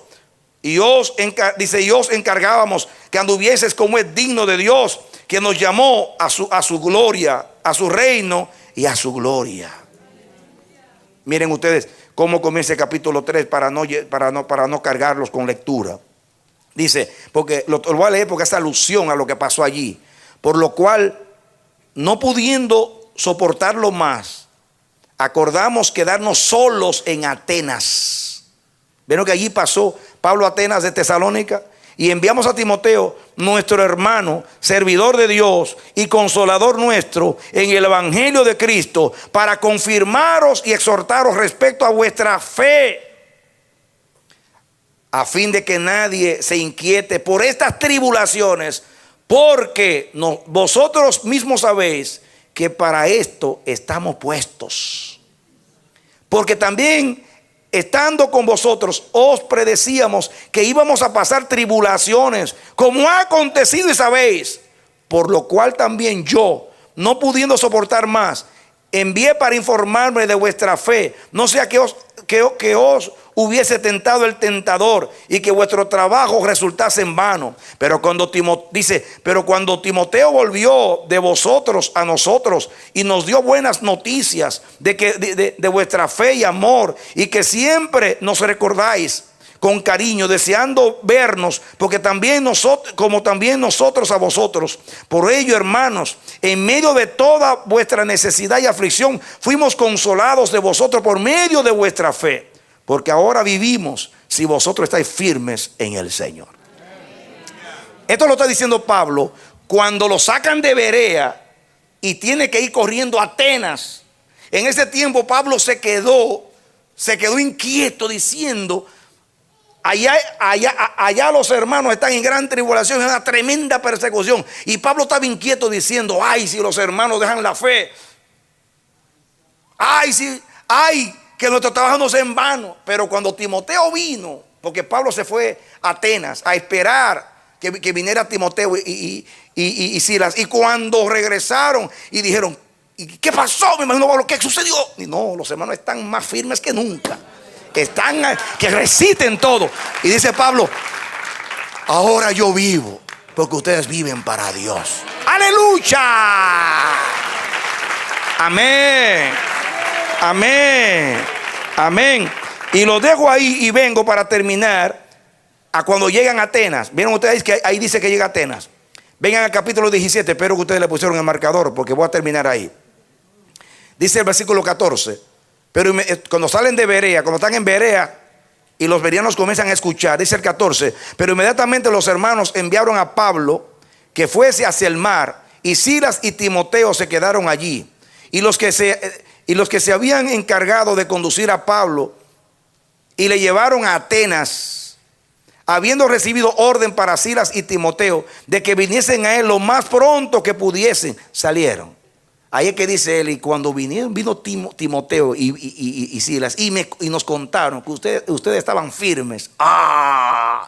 Y os encargábamos que anduvieses como es digno de Dios, que nos llamó a su gloria, a su reino y a su gloria. Miren ustedes cómo comienza el capítulo 3 para no cargarlos con lectura. Dice, porque lo voy a leer porque es alusión a lo que pasó allí. Por lo cual, no pudiendo soportarlo más, acordamos quedarnos solos en Atenas. ¿Vieron que allí pasó Pablo a Atenas de Tesalónica? Y enviamos a Timoteo, nuestro hermano, servidor de Dios y consolador nuestro en el evangelio de Cristo, para confirmaros y exhortaros respecto a vuestra fe, a fin de que nadie se inquiete por estas tribulaciones, porque vosotros mismos sabéis que para esto estamos puestos. Porque también, estando con vosotros, os predecíamos que íbamos a pasar tribulaciones, como ha acontecido y sabéis. Por lo cual también yo, no pudiendo soportar más, envié para informarme de vuestra fe, no sea que os hubiese tentado el tentador y que vuestro trabajo resultase en vano. Pero cuando Timoteo volvió de vosotros a nosotros y nos dio buenas noticias de vuestra fe y amor, y que siempre nos recordáis con cariño, deseando vernos, porque como también nosotros a vosotros. Por ello, hermanos, en medio de toda vuestra necesidad y aflicción, fuimos consolados de vosotros por medio de vuestra fe, porque ahora vivimos si vosotros estáis firmes en el Señor. Esto lo está diciendo Pablo cuando lo sacan de Berea y tiene que ir corriendo a Atenas. En ese tiempo Pablo se quedó inquieto, diciendo: allá los hermanos están en gran tribulación, en una tremenda persecución. Y Pablo estaba inquieto diciendo: ay, si los hermanos dejan la fe. Ay, sí, ay, que nuestro trabajo no sea en vano. Pero cuando Timoteo vino, porque Pablo se fue a Atenas a esperar que viniera Timoteo y Silas, y cuando regresaron y dijeron, ¿y qué pasó, mi hermano Pablo? ¿Qué sucedió? Y no, los hermanos están más firmes que nunca. Están que reciten todo. Y dice Pablo, ahora yo vivo porque ustedes viven para Dios. ¡Aleluya! Amén. Amén. Amén. Y lo dejo ahí y vengo para terminar a cuando llegan a Atenas. ¿Vieron ustedes que ahí dice que llega a Atenas? Vengan al capítulo 17. Espero que ustedes le pusieron el marcador porque voy a terminar ahí. Dice el versículo 14. Pero cuando salen de Berea, cuando están en Berea y los bereanos comienzan a escuchar, dice el 14, pero inmediatamente los hermanos enviaron a Pablo que fuese hacia el mar, y Silas y Timoteo se quedaron allí. Y los que se habían encargado de conducir a Pablo y le llevaron a Atenas, habiendo recibido orden para Silas y Timoteo de que viniesen a él lo más pronto que pudiesen, salieron. Ahí es que dice él, y cuando vino Timoteo y Silas y nos contaron que ustedes estaban firmes.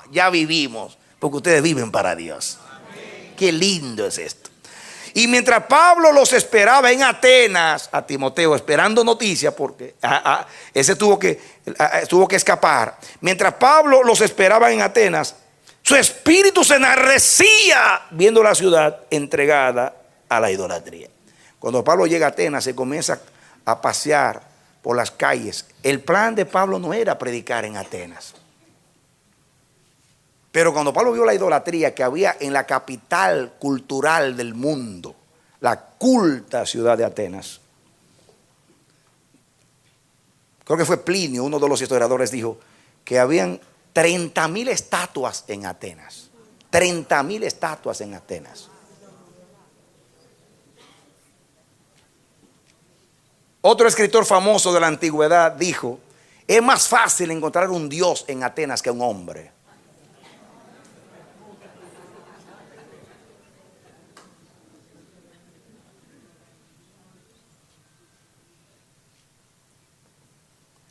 Ya vivimos, porque ustedes viven para Dios. Amén. Qué lindo es esto. Y mientras Pablo los esperaba en Atenas, a Timoteo esperando noticias, porque ese tuvo que escapar. Mientras Pablo los esperaba en Atenas, su espíritu se enardecía viendo la ciudad entregada a la idolatría. Cuando Pablo llega a Atenas, se comienza a pasear por las calles. El plan de Pablo no era predicar en Atenas. Pero cuando Pablo vio la idolatría que había en la capital cultural del mundo, la culta ciudad de Atenas, creo que fue Plinio, uno de los historiadores, dijo que habían 30,000 estatuas en Atenas. 30,000 estatuas en Atenas. Otro escritor famoso de la antigüedad dijo, es más fácil encontrar un Dios en Atenas que un hombre.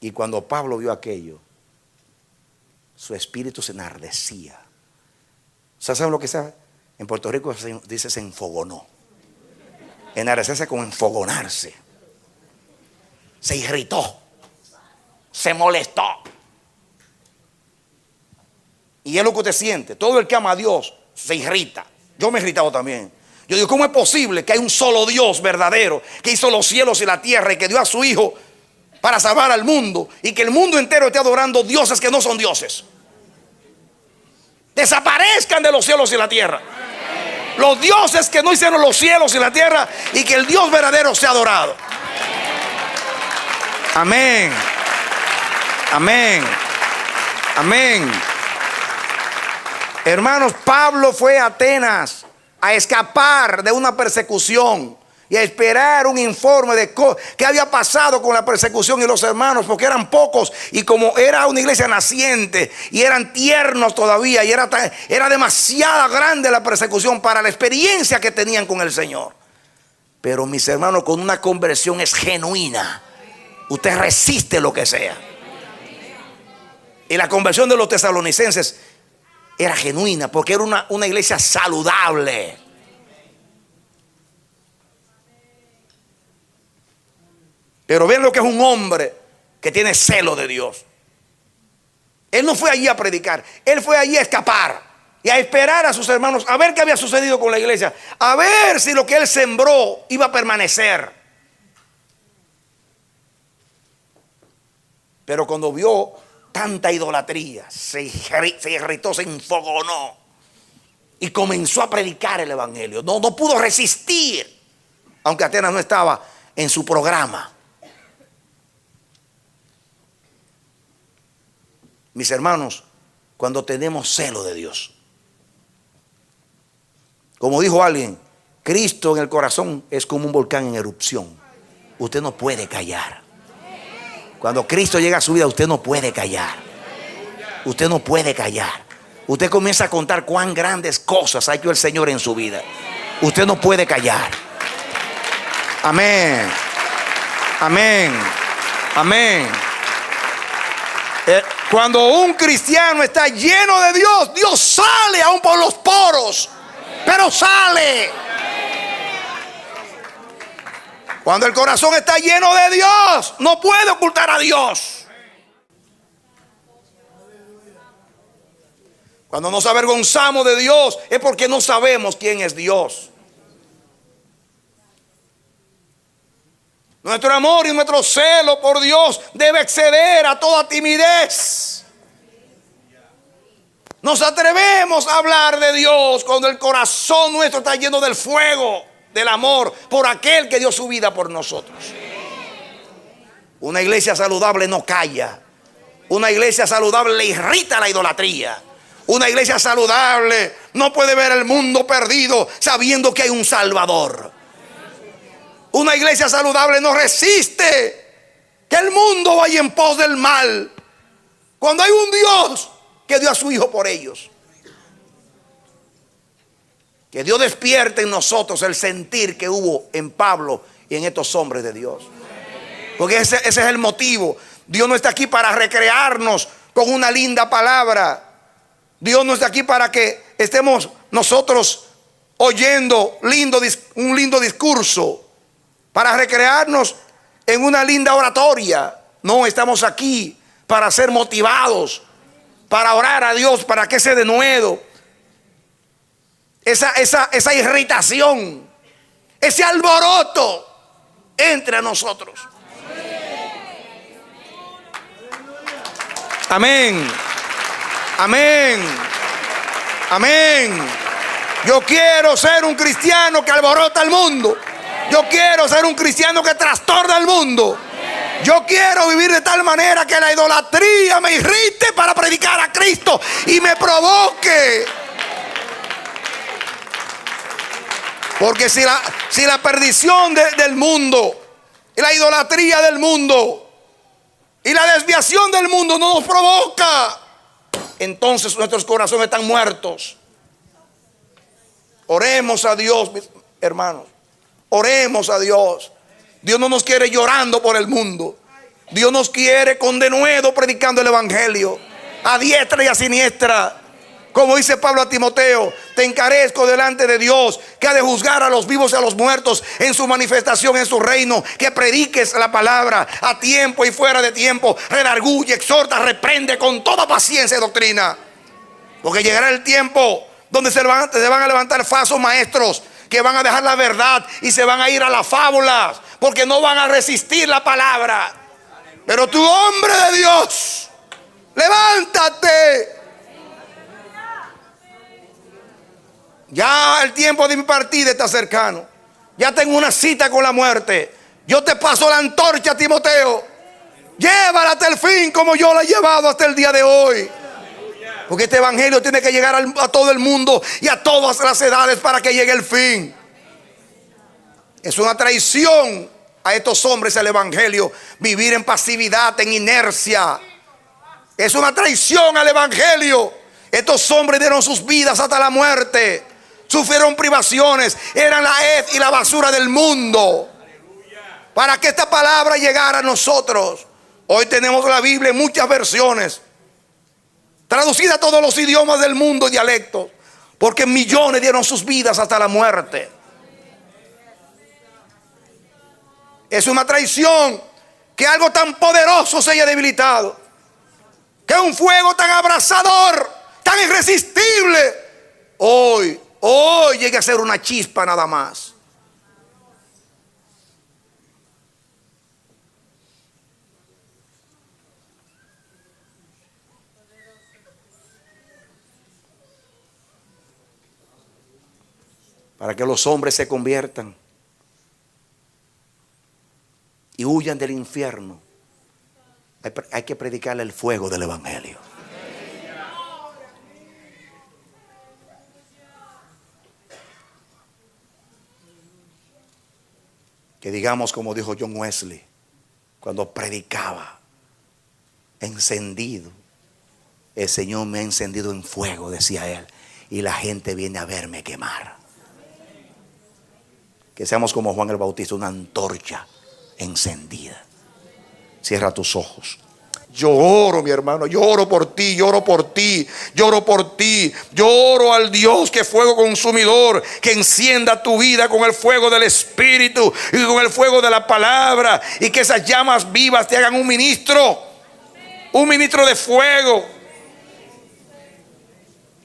Y cuando Pablo vio aquello, su espíritu se enardecía. ¿Saben lo que sabe? En Puerto Rico se dice se enfogonó. Enardecerse como enfogonarse. Se irritó, se molestó. Y es lo que usted siente. Todo el que ama a Dios se irrita. Yo me he irritado también. Yo digo, ¿cómo es posible que hay un solo Dios verdadero que hizo los cielos y la tierra y que dio a su Hijo para salvar al mundo, y que el mundo entero esté adorando dioses que no son dioses? Desaparezcan de los cielos y la tierra los dioses que no hicieron los cielos y la tierra, y que el Dios verdadero sea adorado. Amén. Amén. Amén. Hermanos, Pablo fue a Atenas a escapar de una persecución y a esperar un informe de qué había pasado con la persecución y los hermanos, porque eran pocos, y como era una iglesia naciente y eran tiernos todavía, y era demasiado grande la persecución para la experiencia que tenían con el Señor. Pero mis hermanos, con una conversión es genuina, usted resiste lo que sea. Y la conversión de los tesalonicenses era genuina, porque era una iglesia saludable. Pero vean lo que es un hombre que tiene celo de Dios. Él no fue allí a predicar, él fue allí a escapar y a esperar a sus hermanos, a ver qué había sucedido con la iglesia, a ver si lo que él sembró iba a permanecer. Pero cuando vio tanta idolatría, se irritó, se enfogonó y comenzó a predicar el evangelio. No pudo resistir, aunque Atenas no estaba en su programa. Mis hermanos, cuando tenemos celo de Dios, como dijo alguien, Cristo en el corazón es como un volcán en erupción. Usted no puede callar. Cuando Cristo llega a su vida, usted no puede callar. Usted no puede callar. Usted comienza a contar cuán grandes cosas ha hecho el Señor en su vida. Usted no puede callar. Amén. Amén. Amén. Cuando un cristiano está lleno de Dios, Dios sale aún por los poros, pero sale. Cuando el corazón está lleno de Dios, no puede ocultar a Dios. Cuando nos avergonzamos de Dios es porque no sabemos quién es Dios. Nuestro amor y nuestro celo por Dios debe exceder a toda timidez. Nos atrevemos a hablar de Dios cuando el corazón nuestro está lleno del fuego, del amor por aquel que dio su vida por nosotros. Una iglesia saludable no calla. Una iglesia saludable le irrita la idolatría. Una iglesia saludable no puede ver el mundo perdido sabiendo que hay un Salvador. Una iglesia saludable no resiste que el mundo vaya en pos del mal cuando hay un Dios que dio a su Hijo por ellos. Que Dios despierte en nosotros el sentir que hubo en Pablo y en estos hombres de Dios. Porque ese es el motivo. Dios no está aquí para recrearnos con una linda palabra. Dios no está aquí para que estemos nosotros oyendo un lindo discurso, para recrearnos en una linda oratoria. No, estamos aquí para ser motivados, para orar a Dios, para que ese denuedo, esa irritación, ese alboroto entre a nosotros. Amén. Amén. Amén. Yo quiero ser un cristiano que alborota al mundo. Yo quiero ser un cristiano que trastorna al mundo. Yo quiero vivir de tal manera que la idolatría me irrite para predicar a Cristo y me provoque. Porque si la perdición del mundo y la idolatría del mundo y la desviación del mundo no nos provoca, entonces nuestros corazones están muertos. Oremos a Dios, mis hermanos. Oremos a Dios. Dios no nos quiere llorando por el mundo. Dios nos quiere con denuedo predicando el evangelio a diestra y a siniestra. Como dice Pablo a Timoteo: te encarezco delante de Dios, que ha de juzgar a los vivos y a los muertos en su manifestación en su reino, que prediques la palabra a tiempo y fuera de tiempo, redarguye, exhorta, reprende con toda paciencia y doctrina. Porque llegará el tiempo donde se van a levantar falsos maestros que van a dejar la verdad y se van a ir a las fábulas, porque no van a resistir la palabra. Pero tú, hombre de Dios, levántate. Ya el tiempo de mi partida está cercano. Ya tengo una cita con la muerte. Yo te paso la antorcha, Timoteo. Llévala hasta el fin como yo la he llevado hasta el día de hoy. Porque este evangelio tiene que llegar a todo el mundo y a todas las edades para que llegue el fin. Es una traición a estos hombres el evangelio vivir en pasividad, en inercia. Es una traición al evangelio. Estos hombres dieron sus vidas hasta la muerte. Sufrieron privaciones, eran la hez y la basura del mundo para que esta palabra llegara a nosotros. Hoy tenemos la Biblia en muchas versiones, traducida a todos los idiomas del mundo y dialectos, porque millones dieron sus vidas hasta la muerte. Es una traición que algo tan poderoso se haya debilitado, que un fuego tan abrasador, tan irresistible, hoy llegue a ser una chispa nada más. Para que los hombres se conviertan y huyan del infierno, hay que predicarle el fuego del evangelio. Que digamos como dijo John Wesley cuando predicaba: encendido, el Señor me ha encendido en fuego, decía él, y la gente viene a verme quemar. Que seamos como Juan el Bautista, una antorcha encendida. Cierra tus ojos. Yo oro, mi hermano, yo oro por ti, yo oro por ti, yo oro por ti. Yo oro al Dios que es fuego consumidor, que encienda tu vida con el fuego del Espíritu y con el fuego de la palabra, y que esas llamas vivas te hagan un ministro de fuego.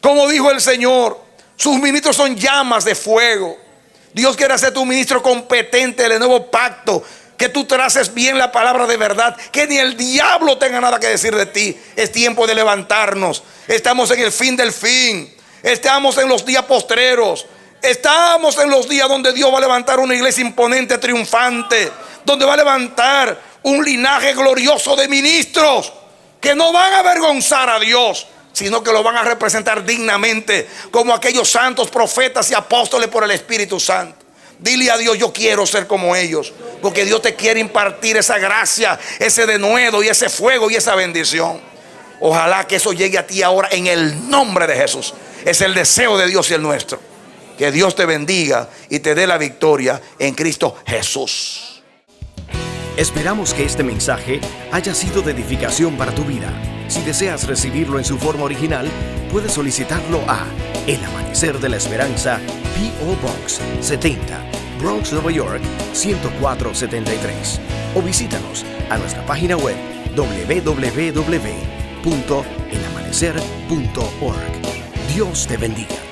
Como dijo el Señor, sus ministros son llamas de fuego. Dios quiere hacer tu ministro competente del nuevo pacto, que tú traces bien la palabra de verdad, que ni el diablo tenga nada que decir de ti. Es tiempo de levantarnos. Estamos en el fin del fin. Estamos en los días postreros. Estamos en los días donde Dios va a levantar una iglesia imponente, triunfante, donde va a levantar un linaje glorioso de ministros que no van a avergonzar a Dios, sino que lo van a representar dignamente como aquellos santos profetas y apóstoles por el Espíritu Santo. Dile a Dios: yo quiero ser como ellos, porque Dios te quiere impartir esa gracia, ese denuedo y ese fuego y esa bendición. Ojalá que eso llegue a ti ahora en el nombre de Jesús. Es el deseo de Dios y el nuestro. Que Dios te bendiga y te dé la victoria en Cristo Jesús. Esperamos que este mensaje haya sido de edificación para tu vida. Si deseas recibirlo en su forma original, puedes solicitarlo a El Amanecer de la Esperanza, P.O. Box 70, Bronx, Nueva York 10473. O visítanos a nuestra página web www.elamanecer.org. Dios te bendiga.